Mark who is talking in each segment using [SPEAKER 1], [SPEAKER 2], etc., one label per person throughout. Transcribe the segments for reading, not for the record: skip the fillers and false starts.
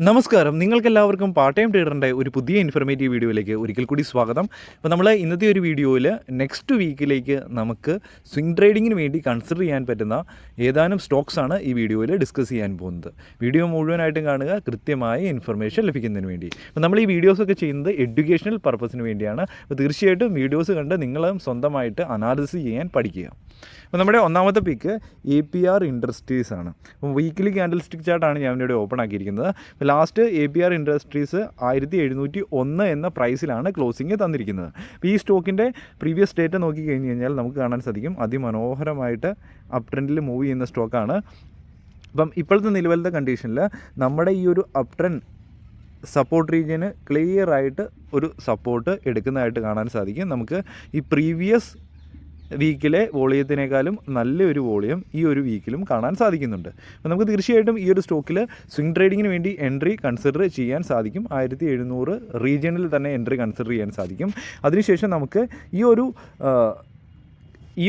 [SPEAKER 1] നമസ്കാരം, നിങ്ങൾക്കെല്ലാവർക്കും part time ട്രേഡറിൻ്റെ ഒരു പുതിയ ഇൻഫർമേറ്റീവ് വീഡിയോയിലേക്ക് ഒരിക്കൽ കൂടി സ്വാഗതം. അപ്പോൾ നമ്മൾ ഇന്നത്തെ ഒരു വീഡിയോയിൽ നെക്സ്റ്റ് വീക്കിലേക്ക് നമുക്ക് സ്വിംഗ് ട്രേഡിങ്ങിന് വേണ്ടി കൺസിഡർ ചെയ്യാൻ പറ്റുന്ന ഏതാനും സ്റ്റോക്സാണ് ഈ വീഡിയോയിൽ ഡിസ്കസ് ചെയ്യാൻ പോകുന്നത്. വീഡിയോ മുഴുവനായിട്ടും കാണുക, കൃത്യമായ ഇൻഫർമേഷൻ ലഭിക്കുന്നതിന് വേണ്ടി. അപ്പോൾ നമ്മൾ ഈ വീഡിയോസൊക്കെ ചെയ്യുന്നത് എഡ്യൂക്കേഷണൽ പർപ്പസിന് വേണ്ടിയാണ്. അപ്പോൾ തീർച്ചയായിട്ടും വീഡിയോസ് കണ്ട് നിങ്ങളും സ്വന്തമായിട്ട് അനാലിസിസ് ചെയ്യാൻ പഠിക്കുക. അപ്പോൾ നമ്മുടെ ഒന്നാമത്തെ പിക്ക് APR ഇൻഡസ്ട്രീസ് ആണ്. അപ്പോൾ വീക്കിലി ക്യാൻഡിൽ സ്റ്റിക്ക് ചാർട്ടാണ് ഞാൻ ഇവിടെ ഓപ്പൺ ആക്കിയിരിക്കുന്നത്. അപ്പോൾ ലാസ്റ്റ് APR ഇൻഡസ്ട്രീസ് 1701 എന്ന പ്രൈസിലാണ് ക്ലോസിങ് തന്നിരിക്കുന്നത്. അപ്പോൾ ഈ സ്റ്റോക്കിൻ്റെ പ്രീവിയസ് ഡേറ്റ് നോക്കി കഴിഞ്ഞ് കഴിഞ്ഞാൽ നമുക്ക് കാണാൻ സാധിക്കും അതിമനോഹരമായിട്ട് അപ് ട്രെൻഡിൽ മൂവ് ചെയ്യുന്ന സ്റ്റോക്കാണ്. അപ്പം ഇപ്പോഴത്തെ നിലവിലത്തെ കണ്ടീഷനിൽ നമ്മുടെ ഈ ഒരു അപ് ട്രെൻഡ് സപ്പോർട്ട് റീജിയന് ക്ലിയർ ആയിട്ട് ഒരു സപ്പോർട്ട് എടുക്കുന്നതായിട്ട് കാണാൻ സാധിക്കും. നമുക്ക് ഈ പ്രീവിയസ് വീക്കിലെ വോളിയത്തിനേക്കാളും നല്ലൊരു വോളിയം ഈ ഒരു വീക്കിലും കാണാൻ സാധിക്കുന്നുണ്ട്. അപ്പോൾ നമുക്ക് തീർച്ചയായിട്ടും ഈ ഒരു സ്റ്റോക്കിൽ സ്വിംഗ് ട്രേഡിങ്ങിന് വേണ്ടി എൻട്രി കൺസിഡർ ചെയ്യാൻ സാധിക്കും. 1700 റീജിയണിൽ തന്നെ എൻട്രി കൺസിഡർ ചെയ്യാൻ സാധിക്കും. അതിനുശേഷം നമുക്ക് ഈ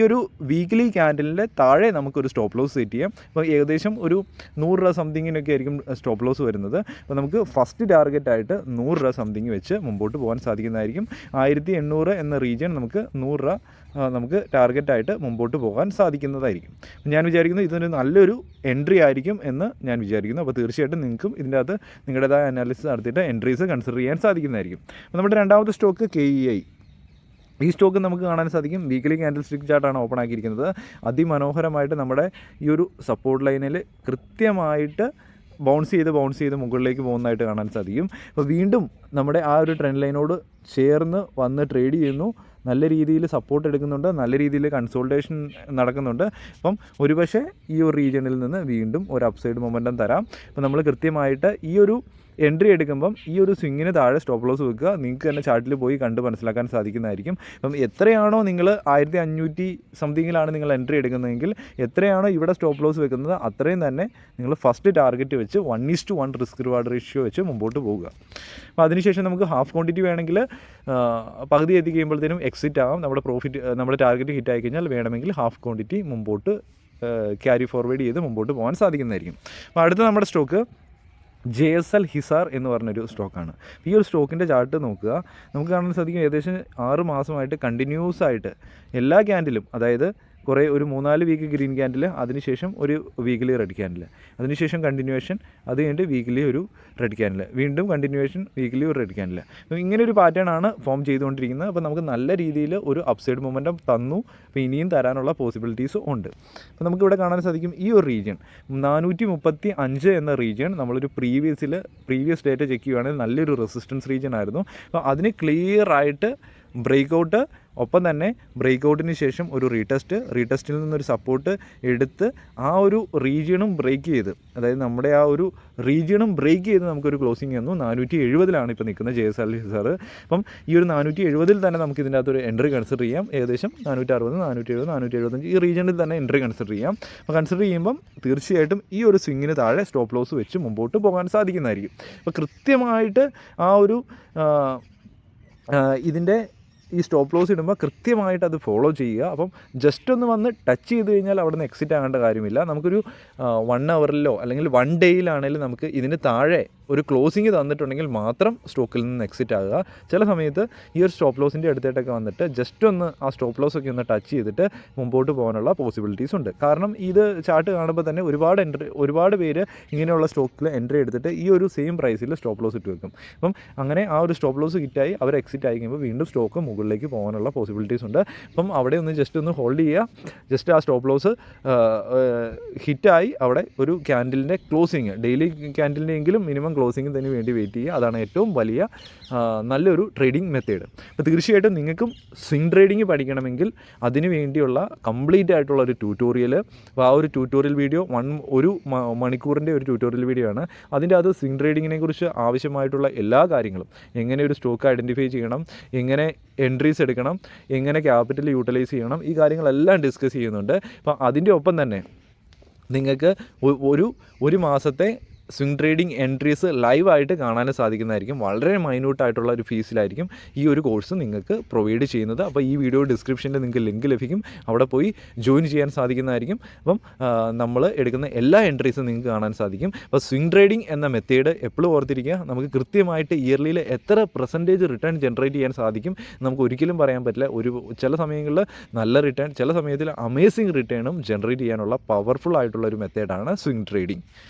[SPEAKER 1] ഒരു വീക്ക്ലി ക്യാൻഡലിൻ്റെ താഴെ നമുക്കൊരു സ്റ്റോപ്പ് ലോസ് സെറ്റ് ചെയ്യാം. അപ്പോൾ ഏകദേശം ഒരു 100 രൂപ സംതിങ്ങിനൊക്കെ ആയിരിക്കും സ്റ്റോപ്പ് ലോസ് വരുന്നത്. അപ്പോൾ നമുക്ക് ഫസ്റ്റ് ടാർഗറ്റായിട്ട് 100 രൂപ സംതിങ് വെച്ച് മുമ്പോട്ട് പോകാൻ സാധിക്കുന്നതായിരിക്കും. 1800 എന്ന റീജിയൻ നമുക്ക് 100 രൂപ നമുക്ക് ടാർഗറ്റായിട്ട് മുമ്പോട്ട് പോകാൻ സാധിക്കുന്നതായിരിക്കും. ഞാൻ വിചാരിക്കുന്നു ഇതൊരു നല്ലൊരു എൻട്രി ആയിരിക്കും എന്ന് ഞാൻ വിചാരിക്കുന്നു. അപ്പോൾ തീർച്ചയായിട്ടും നിങ്ങൾക്കും ഇതിൻ്റെ അകത്ത് നിങ്ങളുടേതായ അനാലിസിസ് നടത്തിയിട്ട് എൻട്രീസ് കൺസിഡർ ചെയ്യാൻ സാധിക്കുന്നതായിരിക്കും. അപ്പോൾ നമ്മുടെ രണ്ടാമത്തെ സ്റ്റോക്ക് KEI. ഈ സ്റ്റോക്ക് നമുക്ക് കാണാൻ സാധിക്കും വീക്കിലി ക്യാൻഡിൽ സ്റ്റിക്ക് ചാർട്ടാണ് ഓപ്പൺ ആക്കിയിരിക്കുന്നത്. അതിമനോഹരമായിട്ട് നമ്മുടെ ഈ ഒരു സപ്പോർട്ട് ലൈനിൽ കൃത്യമായിട്ട് ബൗൺസ് ചെയ്ത് മുകളിലേക്ക് പോകുന്നതായിട്ട് കാണാൻ സാധിക്കും. അപ്പോൾ വീണ്ടും നമ്മുടെ ആ ഒരു ട്രെൻഡ് ലൈനോട് ചേർന്ന് വന്ന് ട്രേഡ് ചെയ്യുന്നു. നല്ല രീതിയിൽ സപ്പോർട്ട് എടുക്കുന്നുണ്ട്, നല്ല രീതിയിൽ കൺസോൾട്ടേഷൻ നടക്കുന്നുണ്ട്. അപ്പം ഒരുപക്ഷെ ഈ ഒരു റീജിയണിൽ നിന്ന് വീണ്ടും ഒരു അപ്സൈഡ് മൊമെൻറ്റം തരാം. അപ്പോൾ നമ്മൾ കൃത്യമായിട്ട് ഈ ഒരു എൻട്രി എടുക്കുമ്പം ഈ ഒരു സ്വിങ്ങിന് താഴെ സ്റ്റോപ്പ് ലോസ് വെക്കുക. നിങ്ങൾക്ക് തന്നെ ചാർട്ടിൽ പോയി കണ്ട് മനസ്സിലാക്കാൻ സാധിക്കുന്നതായിരിക്കും. അപ്പം എത്രയാണോ നിങ്ങൾ 1500 സംതിങ്ങിലാണ് നിങ്ങൾ എൻട്രി എടുക്കുന്നതെങ്കിൽ എത്രയാണോ ഇവിടെ സ്റ്റോപ്പ് ലോസ് വെക്കുന്നത് അത്രയും തന്നെ നിങ്ങൾ ഫസ്റ്റ് ടാർഗറ്റ് വെച്ച് 1:1 റിസ്ക് റിവാർഡ് റേഷ്യോ വെച്ച് മുമ്പോട്ട് പോവുക. അപ്പോൾ അതിനുശേഷം നമുക്ക് ഹാഫ് ക്വാണ്ടിറ്റി വേണമെങ്കിൽ പകുതി എത്തി കഴിയുമ്പോഴത്തേനും എക്സിറ്റ് ആകാം. നമ്മുടെ ടാർഗറ്റ് ഹിറ്റ് ആയി കഴിഞ്ഞാൽ വേണമെങ്കിൽ ഹാഫ് ക്വാണ്ടിറ്റി മുമ്പോട്ട് ക്യാരി ഫോർവേഡ് ചെയ്ത് മുമ്പോട്ട് പോകാൻ സാധിക്കുന്നതായിരിക്കും. അപ്പോൾ അടുത്ത നമ്മുടെ സ്റ്റോക്ക് JSL ഹിസാർ എന്ന് പറഞ്ഞൊരു സ്റ്റോക്കാണ്. ഈ ഒരു സ്റ്റോക്കിൻ്റെ ചാർട്ട് നോക്കുക, നമുക്ക് കാണാൻ സാധിക്കും ഏകദേശം 6 മാസമായിട്ട് കണ്ടിന്യൂസ് ആയിട്ട് എല്ലാ ക്യാൻഡിലും, അതായത് കുറേ ഒരു 3-4 വീക്ക് ഗ്രീൻ ക്യാൻഡിൽ, അതിനുശേഷം ഒരു വീക്കിലി റെഡ് ക്യാൻഡിൽ, അതിനുശേഷം കണ്ടിന്യൂവേഷൻ, അത് കഴിഞ്ഞിട്ട് വീക്കിലി ഒരു റെഡ് ക്യാൻഡിൽ, വീണ്ടും കണ്ടിന്യൂവേഷൻ, വീക്കിലി ഒരു റെഡ് ക്യാൻഡിൽ. അപ്പോൾ ഇങ്ങനെ ഒരു പാറ്റേൺ ആണ് ഫോം ചെയ്തുകൊണ്ടിരിക്കുന്നത്. അപ്പോൾ നമുക്ക് നല്ല രീതിയിൽ ഒരു അപ്സൈഡ് മൊമെൻറ്റം തന്നു. അപ്പോൾ ഇനിയും തരാനുള്ള പോസിബിലിറ്റീസ് ഉണ്ട്. അപ്പോൾ നമുക്കിവിടെ കാണാൻ സാധിക്കും ഈ ഒരു റീജിയൻ 435 എന്ന റീജിയൻ നമ്മളൊരു പ്രീവിയസ് ഡേറ്റ ചെക്ക് ചെയ്യുകയാണെങ്കിൽ നല്ലൊരു റെസിസ്റ്റൻസ് റീജിയൻ ആയിരുന്നു. അപ്പോൾ അതിന് ക്ലിയർ ആയിട്ട് ബ്രേക്കൗട്ട്, ഒപ്പം തന്നെ ബ്രേക്കൗട്ടിന് ശേഷം ഒരു റീടെസ്റ്റിൽ നിന്നൊരു സപ്പോർട്ട് എടുത്ത് ആ ഒരു റീജിയണും ബ്രേക്ക് ചെയ്ത്, അതായത് നമ്മുടെ ആ ഒരു റീജിയണും ബ്രേക്ക് ചെയ്ത് നമുക്കൊരു ക്ലോസിങ് വന്നു. 470 ഇപ്പോൾ നിൽക്കുന്നത് JSL ഹിസാർ. അപ്പം ഈ ഒരു 470 തന്നെ നമുക്ക് ഇതിൻ്റെ അകത്തൊരു എൻട്രി കൺസിഡർ ചെയ്യാം. ഏകദേശം 460, 470, 475 ഈ റീജിയണിൽ തന്നെ എൻട്രി കൺസിഡർ ചെയ്യാം. അപ്പോൾ കൺസിഡർ ചെയ്യുമ്പം തീർച്ചയായിട്ടും ഈ ഒരു സ്വിങ്ങിന് താഴെ സ്റ്റോപ്പ് ലോസ് വെച്ച് മുമ്പോട്ട് പോകാൻ സാധിക്കുന്നതായിരിക്കും. അപ്പോൾ കൃത്യമായിട്ട് ആ ഒരു ഇതിൻ്റെ ഈ സ്റ്റോപ്പ് ലോസ് ഇടുമ്പോൾ കൃത്യമായിട്ട് അത് ഫോളോ ചെയ്യുക. അപ്പം ജസ്റ്റ് ഒന്ന് വന്ന് ടച്ച് ചെയ്ത് കഴിഞ്ഞാൽ അവിടെ നിന്ന് എക്സിറ്റ് ആകേണ്ട കാര്യമില്ല. നമുക്കൊരു 1 അവറിലോ അല്ലെങ്കിൽ 1 ഡേയിലാണെങ്കിലും നമുക്ക് ഇതിന് താഴെ ഒരു ക്ലോസിങ് തന്നിട്ടുണ്ടെങ്കിൽ മാത്രം സ്റ്റോക്കിൽ നിന്ന് എക്സിറ്റ് ആകുക. ചില സമയത്ത് ഈ ഒരു സ്റ്റോപ്പ് ലോസിൻ്റെ അടുത്തായിട്ടൊക്കെ വന്നിട്ട് ജസ്റ്റ് ഒന്ന് ആ സ്റ്റോപ്പ് ലോസ് ഒക്കെ ഒന്ന് ടച്ച് ചെയ്തിട്ട് മുമ്പോട്ട് പോകാനുള്ള പോസിബിലിറ്റീസ് ഉണ്ട്. കാരണം ഇത് ചാർട്ട് കാണുമ്പോൾ തന്നെ ഒരുപാട് പേര് ഇങ്ങനെയുള്ള സ്റ്റോക്കിൽ എൻട്രി എടുത്തിട്ട് ഈ ഒരു സെയിം പ്രൈസിൽ സ്റ്റോപ്പ് ലോസ് ഇട്ട് വെക്കും. അപ്പം അങ്ങനെ ആ ഒരു സ്റ്റോപ്പ് ലോസ് ഹിറ്റായി അവർ എക്സിറ്റ് ആയി കഴിയുമ്പോൾ വീണ്ടും സ്റ്റോക്ക് മുകളിലേക്ക് പോകാനുള്ള പോസിബിലിറ്റീസ് ഉണ്ട്. അപ്പം അവിടെ ഒന്ന് ജസ്റ്റ് ഒന്ന് ഹോൾഡ് ചെയ്യുക. ജസ്റ്റ് ആ സ്റ്റോപ്പ് ലോസ് ഹിറ്റായി അവിടെ ഒരു ക്യാൻഡിലിൻ്റെ ക്ലോസിങ്, ഡെയിലി ക്യാൻഡിലിൻ്റെ എങ്കിലും മിനിമം ക്ലോസിങ്ങിന് വേണ്ടി വെയിറ്റ് ചെയ്യുക. അതാണ് ഏറ്റവും വലിയ നല്ലൊരു ട്രേഡിംഗ് മെത്തേഡ്. അപ്പോൾ തീർച്ചയായിട്ടും നിങ്ങൾക്കും സ്വിംഗ് ട്രേഡിംഗ് പഠിക്കണമെങ്കിൽ അതിന് വേണ്ടിയുള്ള കംപ്ലീറ്റ് ആയിട്ടുള്ള ഒരു ട്യൂട്ടോറിയൽ, അപ്പോൾ ആ ഒരു ട്യൂട്ടോറിയൽ വീഡിയോ 1 മണിക്കൂറിൻ്റെ ഒരു ട്യൂട്ടോറിയൽ വീഡിയോ ആണ്. അതിൻ്റെ അത് സ്വിംഗ് ട്രേഡിങ്ങിനെ കുറിച്ച് ആവശ്യമായിട്ടുള്ള എല്ലാ കാര്യങ്ങളും, എങ്ങനെ ഒരു സ്റ്റോക്ക് ഐഡൻറ്റിഫൈ ചെയ്യണം, എങ്ങനെ എൻട്രീസ് എടുക്കണം, എങ്ങനെ ക്യാപിറ്റൽ യൂട്ടിലൈസ് ചെയ്യണം, ഈ കാര്യങ്ങളെല്ലാം ഡിസ്കസ് ചെയ്യുന്നുണ്ട്. അപ്പോൾ അതിൻ്റെ ഒപ്പം തന്നെ നിങ്ങൾക്ക് ഒരു മാസത്തെ സ്വിംഗ് ട്രേഡിംഗ് എൻട്രീസ് ലൈവായിട്ട് കാണാനും സാധിക്കുന്നതായിരിക്കും. വളരെ മൈന്യൂട്ടായിട്ടുള്ള ഒരു ഫീസിലായിരിക്കും ഈ ഒരു കോഴ്സ് നിങ്ങൾക്ക് പ്രൊവൈഡ് ചെയ്യുന്നത്. അപ്പോൾ ഈ വീഡിയോ ഡിസ്ക്രിപ്ഷനിൽ നിങ്ങൾക്ക് ലിങ്ക് ലഭിക്കും, അവിടെ പോയി ജോയിൻ ചെയ്യാൻ സാധിക്കുന്നതായിരിക്കും. അപ്പം നമ്മൾ എടുക്കുന്ന എല്ലാ എൻട്രീസും നിങ്ങൾക്ക് കാണാൻ സാധിക്കും. അപ്പോൾ സ്വിംഗ് ട്രേഡിംഗ് എന്ന മെത്തേഡ് എപ്പോഴും ഓർത്തിരിക്കുക. നമുക്ക് കൃത്യമായിട്ട് ഇയർലിയിൽ എത്ര പെർസെൻറ്റേജ് റിട്ടേൺ ജനറേറ്റ് ചെയ്യാൻ സാധിക്കും നമുക്ക് ഒരിക്കലും പറയാൻ പറ്റില്ല. ചില സമയങ്ങളിൽ നല്ല റിട്ടേൺ, ചില സമയത്തിൽ അമേസിങ് റിട്ടേണും ജനറേറ്റ് ചെയ്യാനുള്ള പവർഫുൾ ആയിട്ടുള്ള ഒരു മെത്തേഡാണ് സ്വിംഗ് ട്രേഡിംഗ്.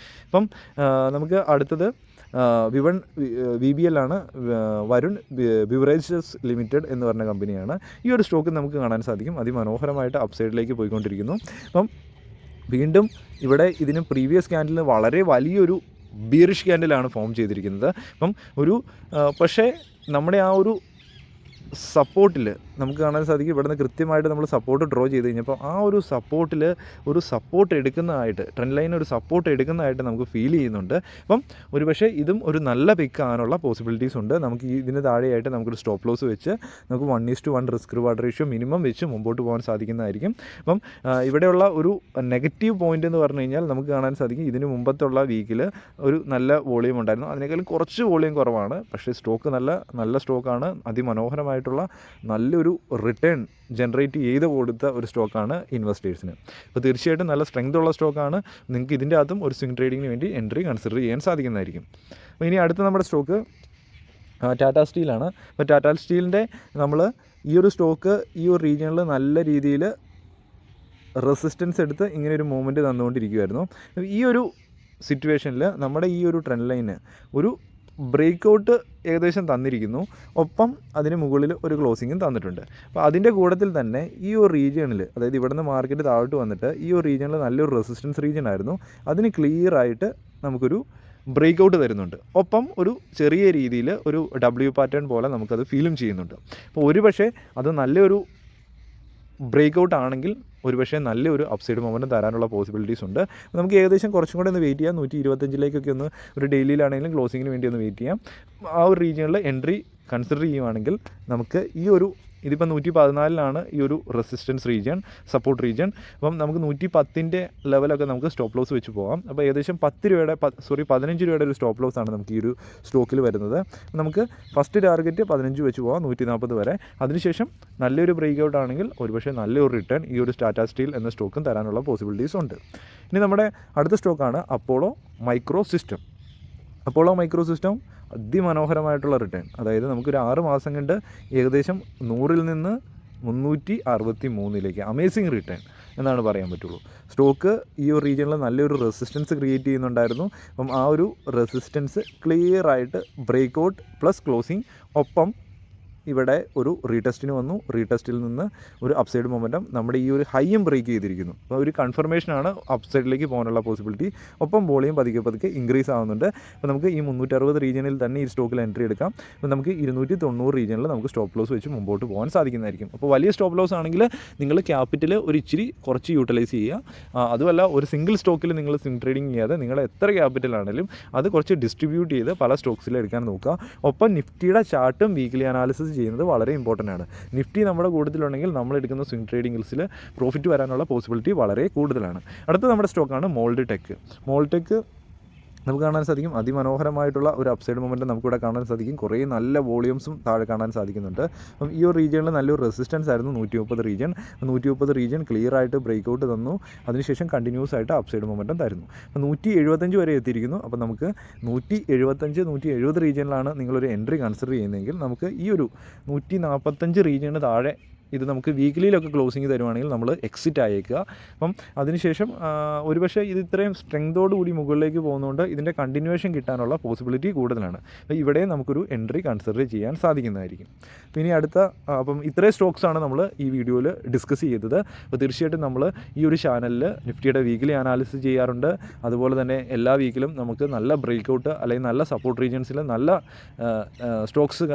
[SPEAKER 1] അപ്പം നമുക്ക് അടുത്തത് VBL ആണ്, വരുൺ ബിവറേജസ് ലിമിറ്റഡ് എന്ന് പറഞ്ഞ കമ്പനിയാണ്. ഈ ഒരു സ്റ്റോക്ക് നമുക്ക് കാണാൻ സാധിക്കും അതിമനോഹരമായിട്ട് അപ്സൈഡിലേക്ക് പോയിക്കൊണ്ടിരിക്കുന്നു. അപ്പം വീണ്ടും ഇവിടെ ഇതിന് പ്രീവിയസ് ക്യാൻഡിലിന് വളരെ വലിയൊരു ബീറിഷ് ക്യാൻഡിലാണ് ഫോം ചെയ്തിരിക്കുന്നത്. അപ്പം പക്ഷേ നമ്മുടെ ആ ഒരു സപ്പോർട്ടിൽ നമുക്ക് കാണാൻ സാധിക്കും, ഇവിടുന്ന് കൃത്യമായിട്ട് നമ്മൾ സപ്പോർട്ട് ഡ്രോ ചെയ്ത് കഴിഞ്ഞപ്പോൾ ആ ഒരു സപ്പോർട്ടിൽ ഒരു സപ്പോർട്ട് എടുക്കുന്നതായിട്ട്, ട്രെൻഡ് ലൈൻ ഒരു സപ്പോർട്ട് എടുക്കുന്നതായിട്ട് നമുക്ക് ഫീൽ ചെയ്യുന്നുണ്ട്. അപ്പം പക്ഷേ ഇതും ഒരു നല്ല പിക്ക് ആകാനുള്ള പോസിബിലിറ്റീസ് ഉണ്ട്. നമുക്ക് ഇതിന് താഴെയായിട്ട് നമുക്കൊരു സ്റ്റോപ്പ് ലോസ് വെച്ച് നമുക്ക് 1:1 റിസ്ക് റിവാർഡ് റേഷ്യോ മിനിമം വെച്ച് മുമ്പോട്ട് പോകാൻ സാധിക്കുന്നതായിരിക്കും. അപ്പം ഇവിടെയുള്ള ഒരു നെഗറ്റീവ് പോയിൻ്റ് എന്ന് പറഞ്ഞു കഴിഞ്ഞാൽ നമുക്ക് കാണാൻ സാധിക്കും ഇതിന് മുമ്പത്തുള്ള വീക്കിൽ ഒരു നല്ല വോളിയം ഉണ്ടായിരുന്നു, അതിനേക്കാളും കുറച്ച് വോളിയം കുറവാണ്. പക്ഷേ സ്റ്റോക്ക് നല്ല സ്റ്റോക്കാണ്, അതിമനോഹരമായിട്ടുള്ള നല്ലൊരു റിട്ടേൺ ജനറേറ്റ് ചെയ്ത് കൊടുത്ത ഒരു സ്റ്റോക്കാണ് ഇൻവെസ്റ്റേഴ്സിന്. അപ്പോൾ തീർച്ചയായിട്ടും നല്ല സ്ട്രെങ്ത് ഉള്ള സ്റ്റോക്കാണ്. നിങ്ങൾക്ക് ഇതിൻ്റെ അകത്തും ഒരു സ്വിംഗ് ട്രേഡിങ്ങിന് വേണ്ടി എൻട്രി കൺസിഡർ ചെയ്യാൻ സാധിക്കുന്നതായിരിക്കും. അപ്പോൾ ഇനി അടുത്ത നമ്മുടെ സ്റ്റോക്ക് ടാറ്റാ സ്റ്റീലാണ്. അപ്പോൾ ടാറ്റാ സ്റ്റീലിൻ്റെ നമ്മൾ ഈ ഒരു സ്റ്റോക്ക് ഈ ഒരു റീജിയണിൽ നല്ല രീതിയിൽ റെസിസ്റ്റൻസ് എടുത്ത് ഇങ്ങനെ ഒരു മൂവ്മെൻറ്റ് തന്നുകൊണ്ടിരിക്കുമായിരുന്നു. ഈ ഒരു സിറ്റുവേഷനിൽ നമ്മുടെ ഈ ഒരു ട്രെൻഡ് ലൈന് ഒരു ബ്രേക്കൗട്ട് ഏകദേശം തന്നിരിക്കുന്നു, ഒപ്പം അതിന് മുകളിൽ ഒരു ക്ലോസിങ്ങും തന്നിട്ടുണ്ട്. അപ്പോൾ അതിൻ്റെ കൂട്ടത്തിൽ തന്നെ ഈ ഒരു റീജിയണിൽ, അതായത് ഇവിടെ നിന്ന് മാർക്കറ്റ് താഴോട്ട് വന്നിട്ട് ഈ ഒരു റീജിയണിൽ നല്ലൊരു റെസിസ്റ്റൻസ് റീജിയൻ ആയിരുന്നു, അതിന് ക്ലിയർ ആയിട്ട് നമുക്കൊരു ബ്രേക്കൗട്ട് തരുന്നുണ്ട്. ഒപ്പം ഒരു ചെറിയ രീതിയിൽ ഒരു W പാറ്റേൺ പോലെ നമുക്കത് ഫീലും ചെയ്യുന്നുണ്ട്. അപ്പോൾ പക്ഷേ അത് നല്ലൊരു ബ്രേക്കൗട്ട് ആണെങ്കിൽ ഒരുപക്ഷെ നല്ലൊരു അപ്സൈഡ് മൊമെൻറ്റം തരാനുള്ള പോസിബിലിറ്റീസ് ഉണ്ട്. നമുക്ക് ഏകദേശം കുറച്ചും കൂടെ ഒന്ന് വെയിറ്റ് ചെയ്യാം. 125 ഒന്ന് ഒരു ഡെയിലിയിലാണെങ്കിലും ക്ലോസിങ്ങിന് വേണ്ടി ഒന്ന് വെയിറ്റ് ചെയ്യാം. ആ ഒരു റീജിയണിൽ എൻട്രി കൺസിഡർ ചെയ്യുവാണെങ്കിൽ നമുക്ക് ഇതിപ്പോൾ 114 ഈ ഒരു റെസിസ്റ്റൻസ് റീജിയൻ, സപ്പോർട്ട് റീജിയൻ. അപ്പം നമുക്ക് 110 ലെവലൊക്കെ നമുക്ക് സ്റ്റോപ്പ് ലോസ് വെച്ച് പോകാം. അപ്പോൾ ഏകദേശം 15 രൂപയുടെ ഒരു സ്റ്റോപ്പ് ലോസ് ആണ് നമുക്ക് ഈ ഒരു സ്റ്റോക്കിൽ വരുന്നത്. നമുക്ക് ഫസ്റ്റ് ടാർഗറ്റ് 15 വെച്ച് പോകാം 140 വരെ. അതിനുശേഷം നല്ലൊരു ബ്രേക്കൗട്ട് ആണെങ്കിൽ ഒരുപക്ഷെ നല്ലൊരു റിട്ടേൺ ഈ ഒരു ടാറ്റാ സ്റ്റീൽ എന്ന സ്റ്റോക്കും തരാനുള്ള പോസിബിലിറ്റീസ് ഉണ്ട്. ഇനി നമ്മുടെ അടുത്ത സ്റ്റോക്കാണ് അപ്പോളോ മൈക്രോ സിസ്റ്റം. അതിമനോഹരമായിട്ടുള്ള റിട്ടേൺ, അതായത് നമുക്കൊരു 6 മാസം കൊണ്ട് ഏകദേശം 100-ൽ നിന്ന് 363 അമേസിങ് റിട്ടേൺ എന്നാണ് പറയാൻ പറ്റുള്ളൂ. സ്റ്റോക്ക് ഈ ഒരു റീജിയണിൽ നല്ലൊരു റെസിസ്റ്റൻസ് ക്രിയേറ്റ് ചെയ്യുന്നുണ്ടായിരുന്നു. അപ്പം ആ ഒരു റെസിസ്റ്റൻസ് ക്ലിയർ ആയിട്ട് ബ്രേക്കൗട്ട് പ്ലസ് ക്ലോസിങ്, ഒപ്പം ഇവിടെ ഒരു റീടെസ്റ്റിന് വന്നു. റീടെസ്റ്റിൽ നിന്ന് ഒരു അപ്സൈഡ് മൊമെൻറ്റം നമ്മുടെ ഈ ഒരു ഹൈയും ബ്രേക്ക് ചെയ്തിരിക്കുന്നു. അപ്പോൾ ഒരു കൺഫർമേഷനാണ് അപ്സൈഡിലേക്ക് പോകാനുള്ള പോസിബിലിറ്റി. ഒപ്പം വോളിയം പതുക്കെ ഇൻക്രീസ് ആവുന്നുണ്ട്. അപ്പോൾ നമുക്ക് ഈ 360 റീജിയനിൽ തന്നെ ഈ സ്റ്റോക്കിൽ എൻട്രി എടുക്കാം. അപ്പോൾ നമുക്ക് 290 റീജിയനിൽ നമുക്ക് സ്റ്റോപ്പ് ലോസ് വെച്ച് മുമ്പോട്ട് പോകാൻ സാധിക്കുന്നതായിരിക്കും. അപ്പോൾ വലിയ സ്റ്റോപ്പ് ലോസ് ആണെങ്കിൽ നിങ്ങൾ ക്യാപിറ്റൽ ഒരു ഇച്ചിരി കുറച്ച് യൂട്ടിലൈസ് ചെയ്യുക. അതുമല്ല ഒരു സിംഗിൾ സ്റ്റോക്കിൽ നിങ്ങൾ സ്വിംഗ് ട്രേഡിംഗ് ചെയ്യാതെ നിങ്ങൾ എത്ര ക്യാപിറ്റൽ ആണെങ്കിലും അത് കുറച്ച് ഡിസ്ട്രിബ്യൂട്ട് ചെയ്ത് പല സ്റ്റോക്സിൽ എടുക്കാൻ നോക്കുക. ഒപ്പം നിഫ്റ്റിയുടെ ചാർട്ടും വീക്ക്ലി അനാലിസിസ് ചെയ്യുന്നത് വളരെ ഇമ്പോർട്ടൻ്റ് ആണ്. നിഫ്റ്റി നമ്മുടെ കൂട്ടത്തിലുണ്ടെങ്കിൽ നമ്മൾ എടുക്കുന്ന സ്വിംഗ് ട്രേഡിംഗ്സിൽ പ്രോഫിറ്റ് വരാനുള്ള പോസിബിലിറ്റി വളരെ കൂടുതലാണ്. അടുത്ത നമ്മുടെ സ്റ്റോക്കാണ് മോൾഡ് ടെക്. നമുക്ക് കാണാൻ സാധിക്കും അതിമനോഹരമായിട്ടുള്ള ഒരു അപ്സൈഡ് മൊമെൻറ്റം നമുക്കിവിടെ കാണാൻ സാധിക്കും. കുറേ നല്ല വോളിയൂംസും താഴെ കാണാൻ സാധിക്കുന്നുണ്ട്. അപ്പം ഈ ഒരു റീജിയണിൽ നല്ലൊരു റെസിസ്റ്റൻസ് ആയിരുന്നു 130 റീജിയൻ ക്ലിയർ ആയിട്ട് ബ്രേക്കൗട്ട് തന്നു. അതിനുശേഷം കണ്ടിന്യൂസ് ആയിട്ട് അപ്സൈഡ് മൊമെൻറ്റം തരുന്നു. അപ്പോൾ 175 വരെ എത്തിയിരിക്കുന്നു. അപ്പോൾ നമുക്ക് 170 റീജിയനിലാണ് നിങ്ങളൊരു എൻട്രി കൺസിഡർ ചെയ്യുന്നതെങ്കിൽ നമുക്ക് ഈ ഒരു 145 റീജിയന് താഴെ ഇത് നമുക്ക് വീക്കിലിയിലൊക്കെ ക്ലോസിങ് തരുവാണെങ്കിൽ നമ്മൾ എക്സിറ്റ് ആയേക്കുക. അപ്പം അതിനുശേഷം ഒരുപക്ഷെ ഇത് ഇത്രയും സ്ട്രെങ്തോടുകൂടി മുകളിലേക്ക് പോകുന്നതുകൊണ്ട് ഇതിൻ്റെ കണ്ടിന്യൂവേഷൻ കിട്ടാനുള്ള പോസിബിലിറ്റി കൂടുതലാണ്. അപ്പോൾ ഇവിടെ നമുക്കൊരു എൻട്രി കൺസിഡർ ചെയ്യാൻ സാധിക്കുന്നതായിരിക്കും. പിന്നെ അപ്പം ഇത്രയും സ്റ്റോക്സാണ് നമ്മൾ ഈ വീഡിയോയിൽ ഡിസ്കസ് ചെയ്തത്. അപ്പോൾ തീർച്ചയായിട്ടും നമ്മൾ ഈ ഒരു ചാനലിൽ നിഫ്റ്റിയുടെ വീക്കിലി അനാലിസിസ് ചെയ്യാറുണ്ട്. അതുപോലെ തന്നെ എല്ലാ വീക്കിലും നമുക്ക് നല്ല ബ്രേക്കൗട്ട് അല്ലെങ്കിൽ നല്ല സപ്പോർട്ട് റീജിയൻസിൽ നല്ല സ്റ്റോക്സ്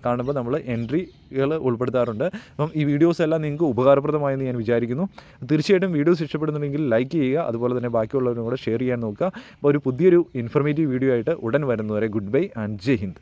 [SPEAKER 1] കാണുമ്പോൾ നമ്മൾ എൻട്രികൾ ഉൾപ്പെടുത്താറുണ്ട്. അപ്പം ഈ വീഡിയോസ് എല്ലാം നിങ്ങൾക്ക് ഉപകാരപ്രദമായെന്ന് ഞാൻ വിചാരിക്കുന്നു. തീർച്ചയായിട്ടും വീഡിയോസ് ഇഷ്ടപ്പെടുന്നുണ്ടെങ്കിൽ ലൈക്ക് ചെയ്യുക, അതുപോലെ തന്നെ ബാക്കിയുള്ളവരും കൂടെ ഷെയർ ചെയ്യാൻ നോക്കുക. അപ്പോൾ ഒരു പുതിയൊരു ഇൻഫർമേറ്റീവ് വീഡിയോ ആയിട്ട് ഉടൻ വരുന്നവരെ good bye and Jai Hind.